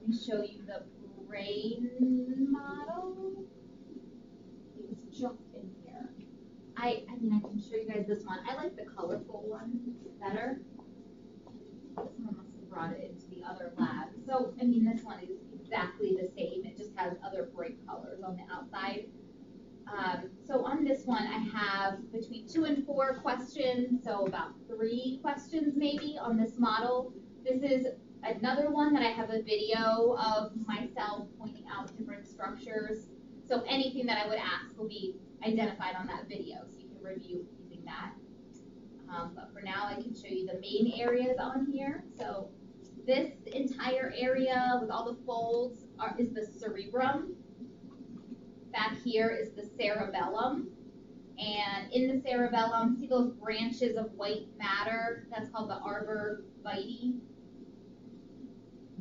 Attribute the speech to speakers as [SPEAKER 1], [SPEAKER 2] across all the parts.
[SPEAKER 1] can show you the brain model. It's just in here. I mean, I can show you guys this one. I like the colorful one better. Someone must have brought it into the other lab. So, I mean, this one is exactly the same. It just has other bright colors on the outside. So on this one, I have between 2 and 4 questions, so about 3 questions maybe on this model. This is another one that I have a video of myself pointing out different structures. So anything that I would ask will be identified on that video, so you can review using that. But for now, I can show you the main areas on here. So this entire area with all the folds is the cerebrum. Back here is the cerebellum. And in the cerebellum, see those branches of white matter? That's called the arbor vitae.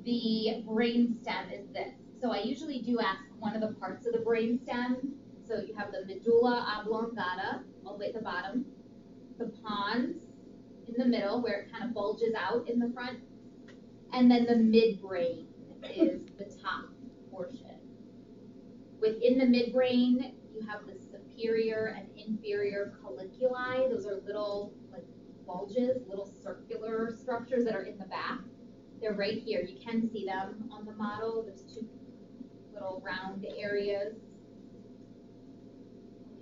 [SPEAKER 1] The brainstem is this. So I usually do ask one of the parts of the brainstem. So you have the medulla oblongata, all the way at the bottom. The pons in the middle, where it kind of bulges out in the front. And then the midbrain is the top portion. Within the midbrain, you have the superior and inferior colliculi. Those are little like bulges, little circular structures that are in the back. They're right here. You can see them on the model. There's 2 little round areas.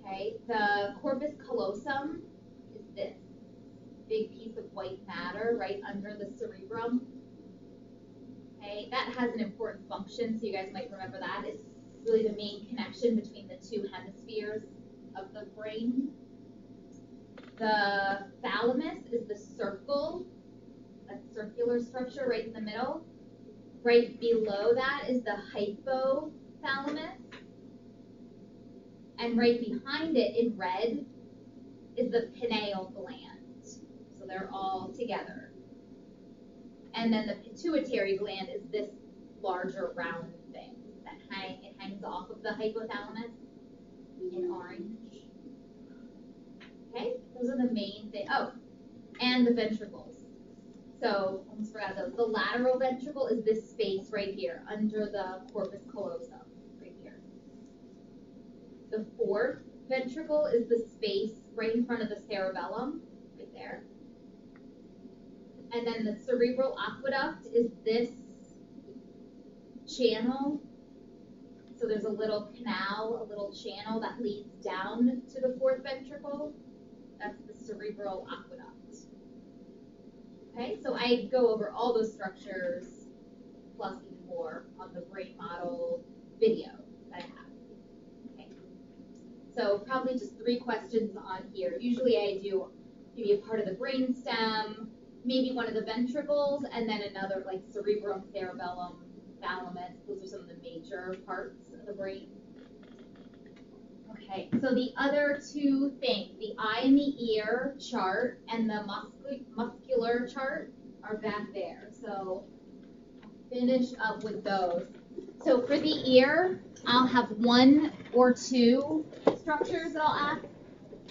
[SPEAKER 1] Okay, the corpus callosum is this big piece of white matter right under the cerebrum. Okay, that has an important function, so you guys might remember that. It's really the main connection between the 2 hemispheres of the brain. The thalamus is the circle, that circular structure right in the middle. Right below that is the hypothalamus. And right behind it in red is the pineal gland. So they're all together. And then the pituitary gland is this larger round thing that it hangs off of the hypothalamus in orange. Okay, those are the main things. Oh, and the ventricles. So, almost forgot those. The lateral ventricle is this space right here under the corpus callosum, right here. The fourth ventricle is the space right in front of the cerebellum, right there. And then the cerebral aqueduct is this channel. So there's a little canal, a little channel that leads down to the fourth ventricle. That's the cerebral aqueduct. Okay, so I go over all those structures plus even more on the brain model video that I have. Okay, so probably just 3 questions on here. Usually I do maybe a part of the brain stem, maybe one of the ventricles, and then another like cerebrum, cerebellum, thalamus. Those are some of the major parts of the brain. Okay, so the other 2 things, the eye and the ear chart and the muscular chart are back there. So I'll finish up with those. So for the ear, I'll have 1 or 2 structures that I'll ask.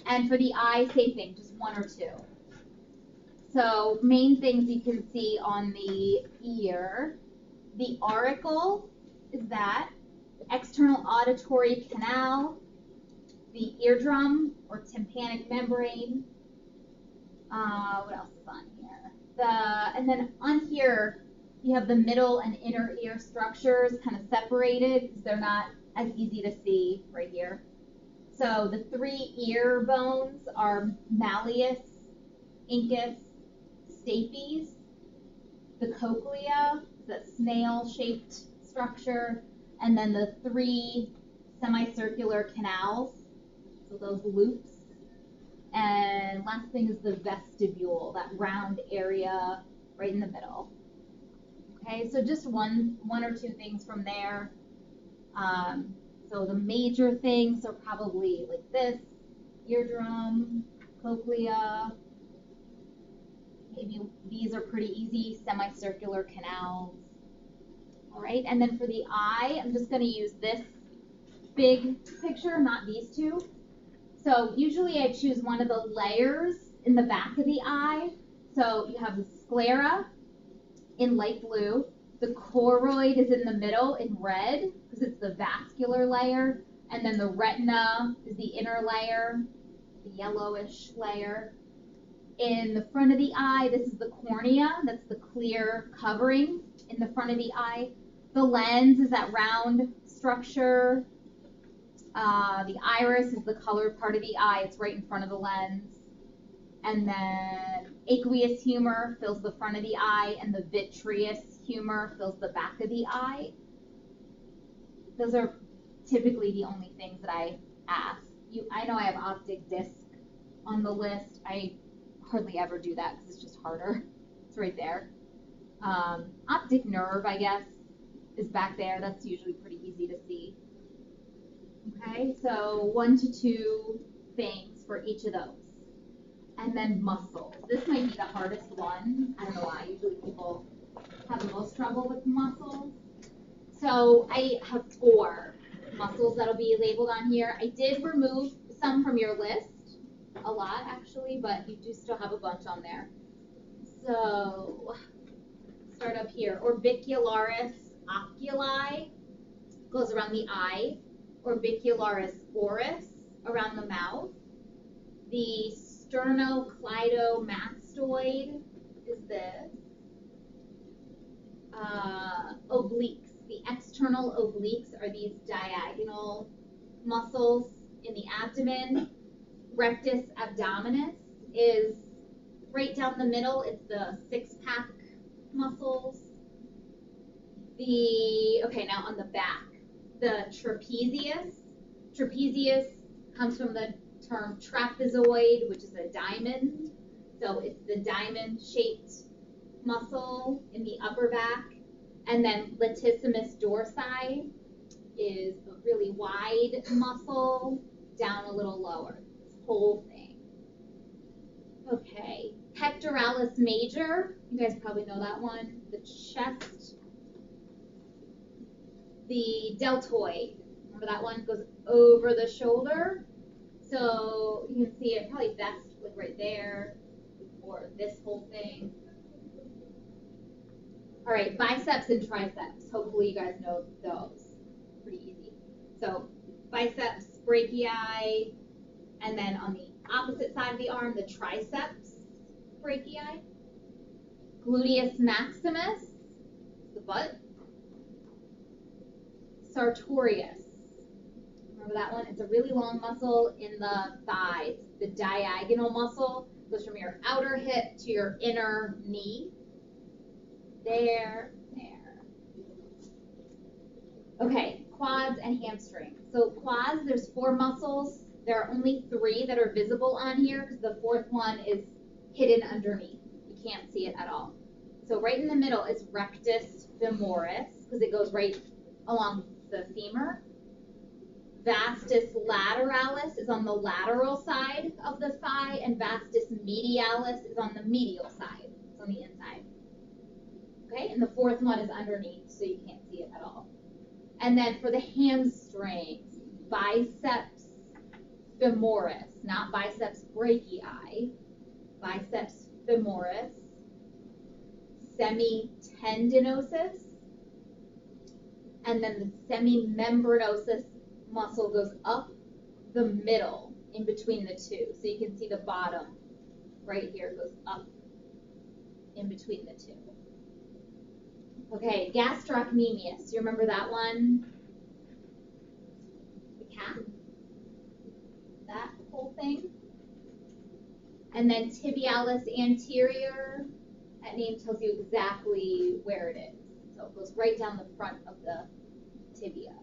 [SPEAKER 1] And for the eye, same thing, just 1 or 2. So main things you can see on the ear, the auricle is that, external auditory canal, the eardrum or tympanic membrane. What else is on here? And then on here, you have the middle and inner ear structures kind of separated because they're not as easy to see right here. So the 3 ear bones are malleus, incus, stapes. The cochlea, that snail-shaped structure, and then the 3 semicircular canals, so those loops. And last thing is the vestibule, that round area right in the middle. Okay, so just one or 2 things from there. So the major things are probably like this: eardrum, cochlea. Maybe these are pretty easy, semicircular canals. All right, and then for the eye, I'm just going to use this big picture, not these 2. So usually I choose one of the layers in the back of the eye. So you have the sclera in light blue, The choroid is in the middle in red because it's the vascular layer. And then the retina is the inner layer, the yellowish layer. In the front of the eye, this is the cornea. That's the clear covering in the front of the eye. The lens is that round structure. The iris is the colored part of the eye. It's right in front of the lens. And then aqueous humor fills the front of the eye, and the vitreous humor fills the back of the eye. Those are typically the only things that I ask. I know I have optic disc on the list. I hardly ever do that because it's just harder. It's right there. Optic nerve, I guess, is back there. That's usually pretty easy to see. Okay, so 1 to 2 things for each of those. And then muscles. This might be the hardest one. I don't know why. Usually people have the most trouble with muscles. So I have 4 muscles that'll be labeled on here. I did remove some from your list. A lot, actually, but you do still have a bunch on there. So start up here. Orbicularis oculi goes around the eye. Orbicularis oris around the mouth. The sternocleidomastoid is this. Obliques. The external obliques are these diagonal muscles in the abdomen. Rectus abdominis is right down the middle. It's the 6-pack muscles. Now on the back, the trapezius. Trapezius comes from the term trapezoid, which is a diamond. So it's the diamond-shaped muscle in the upper back. And then latissimus dorsi is a really wide muscle down a little lower. This whole thing. Okay. Pectoralis major. You guys probably know that one. The chest. The deltoid. Remember that one? Goes over the shoulder. So you can see it probably best like right there, or this whole thing. All right, biceps and triceps. Hopefully you guys know those. Pretty easy. So biceps, brachii, and then on the opposite side of the arm, the triceps brachii. Gluteus maximus, the butt. Sartorius. Remember that one? It's a really long muscle in the thighs. The diagonal muscle goes from your outer hip to your inner knee. There. Okay, quads and hamstrings. So quads, there's 4 muscles. There are only 3 that are visible on here because the 4th one is hidden underneath. You can't see it at all. So right in the middle is rectus femoris because it goes right along the femur. Vastus lateralis is on the lateral side of the thigh, and vastus medialis is on the medial side. It's on the inside. Okay, and the 4th one is underneath, so you can't see it at all. And then for the hamstrings, biceps femoris, not biceps brachii, biceps femoris, semitendinosus, and then the semimembranosus muscle goes up the middle in between the 2. So you can see the bottom right here goes up in between the 2. Okay, gastrocnemius. You remember that one? The cat? That whole thing? And then tibialis anterior. That name tells you exactly where it is. So it goes right down the front of the tibia.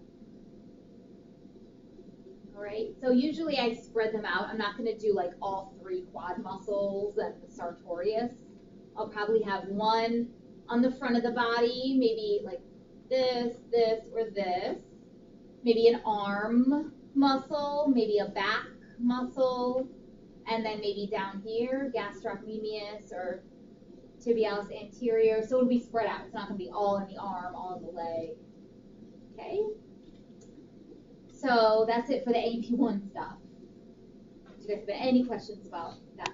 [SPEAKER 1] All right, so usually I spread them out. I'm not going to do like all 3 quad muscles and the sartorius. I'll probably have one on the front of the body, maybe like this, or this. Maybe an arm muscle, maybe a back muscle, and then maybe down here, gastrocnemius or tibialis anterior. So it'll be spread out. It's not going to be all in the arm, all in the leg. Okay? So that's it for the AP1 stuff. Do you guys have any questions about that?